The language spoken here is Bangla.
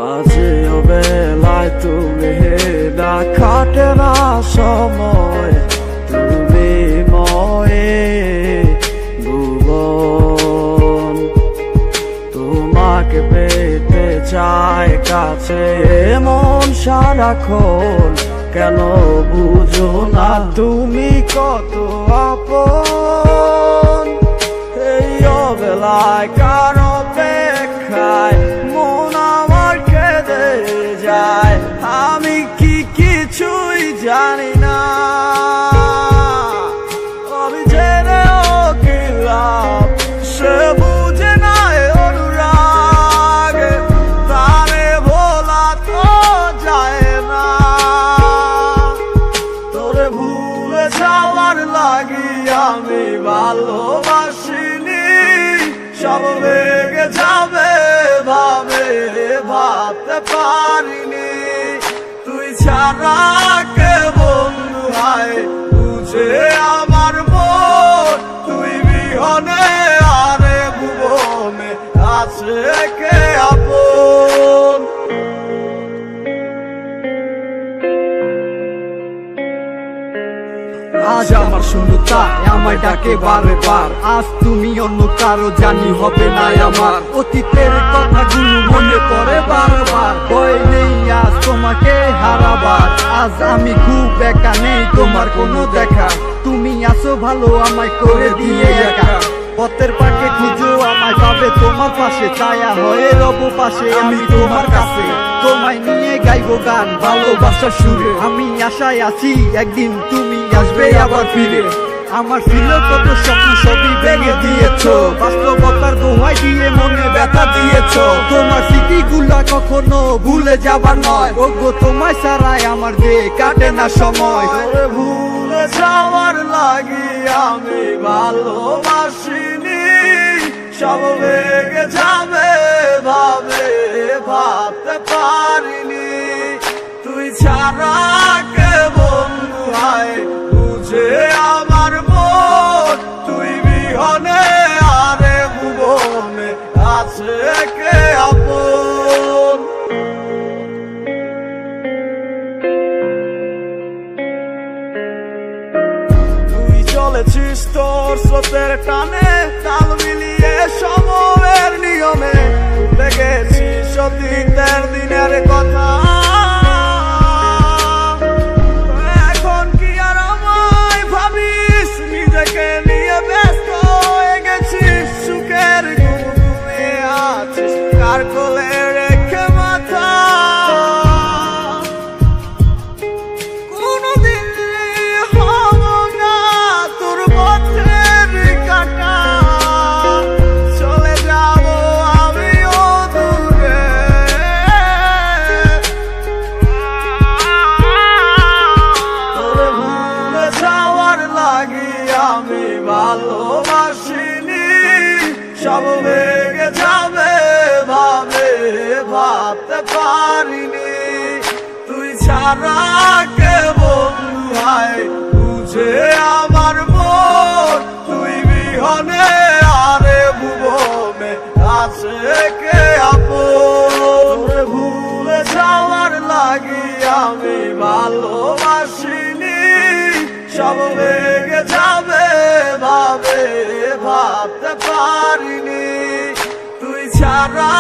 মাঝে বেলায় তুমি না কাটে না সময়, তুমি ময়ে ভুবন। তোমাকে পেতে চায় কাছে মন সারাক্ষণ, কেন বুঝো না তুমি কত আপন। এই অবেলায় কার অপেক্ষায় মন আমার কেঁদে যায়, আমি কি কিছুই জানি না। আমি জেনেও কি লাভ, সে বুঝে না অনুরাগ, তারে ভোলা তো যায় না। তোরে ভুলে যাওয়ার লাগি আমি ভালোবাসিনি, সব ভেঙে যাবে ভাবে ভাবতে পারিনি। তুই ছাড়া কে বন্ধু হয় বুঝে আমার মন, তুই বিহনে আরে ভুবনে আছে কে আপন। আজ আমার শূন্যতা আমায় ডাকে বারে বার, আজ তুমি অন্য কারো জানি হবে না আমার। অতীতের কথাগুলো মনে পড়ে বারবার, ভয় নেই আজ তোমাকে হারাবার। আজ আমি খুব একা, নেই তোমার কোনো দেখা, তুমি আসো ভালো আমায় করে দিয়ে একা। পথের পাকে খুঁজো আমায় পাবে তোমার পাশে, ছায়া হয়ে রব পাশে আমি তোমার কাছে। তোমায় নিয়ে গাইবো গান ভালোবাসার সুরে, আমি আশায় আছি একদিন তুমি আসবে আবার ফিরে। আমার ছিল কত স্বপ্ন সবই ভেঙে দিয়েছো, বাস্তবতার দোহাই দিয়ে মনে ব্যথা দিয়েছো। তোমার স্মৃতিগুলা কখনো ভুলে যাবার নয়, ওগো তোমায় ছাড়াই আমার যে কাটে না সময়। তোরে ভুলে যাওয়ার লাগি আমি ভালোবাসিনি, সব ভেঙে যাবে ভাবে ভাবতে পারিনি। তুই ছাড়া কে বন্ধু হয় বুঝে আমার মন, তুই বিহনে আরে ভুবনে আছে কে আপন। তুই চলেছিস তোর স্রোতের টানে, তাল মিলিয়ে সময়ের নিয়মে, ভুলে গেছিস অতীতের দিনের কথা। এখন কি আর আমায় ভাবিস, নিজেকে নিয়ে ব্যস্ত হয়ে গেছিস। সুখের ঘুমে আছিস কার কোলে রেখে মাথা, কোনদিন হব না তোর পথের কাটা। চলে যাব আমিও দূরে, তোরে ভুলে যাওয়ার লাগি আমি ভালোবাসিনি, সব ভেঙে যাবে ভাবে ভাবতে পারিনি। তুই ছাড়া কে বন্ধু হয় বুঝে আমার মন, তুই বিহনে আরে ভুবনে আছে কে আপন। তোরে ভুলে যাওয়ার লাগি আমি ভালোবাসিনি, সব ভেঙে যাবে ভাবে ভাবতে পারিনি। তুই ছাড়া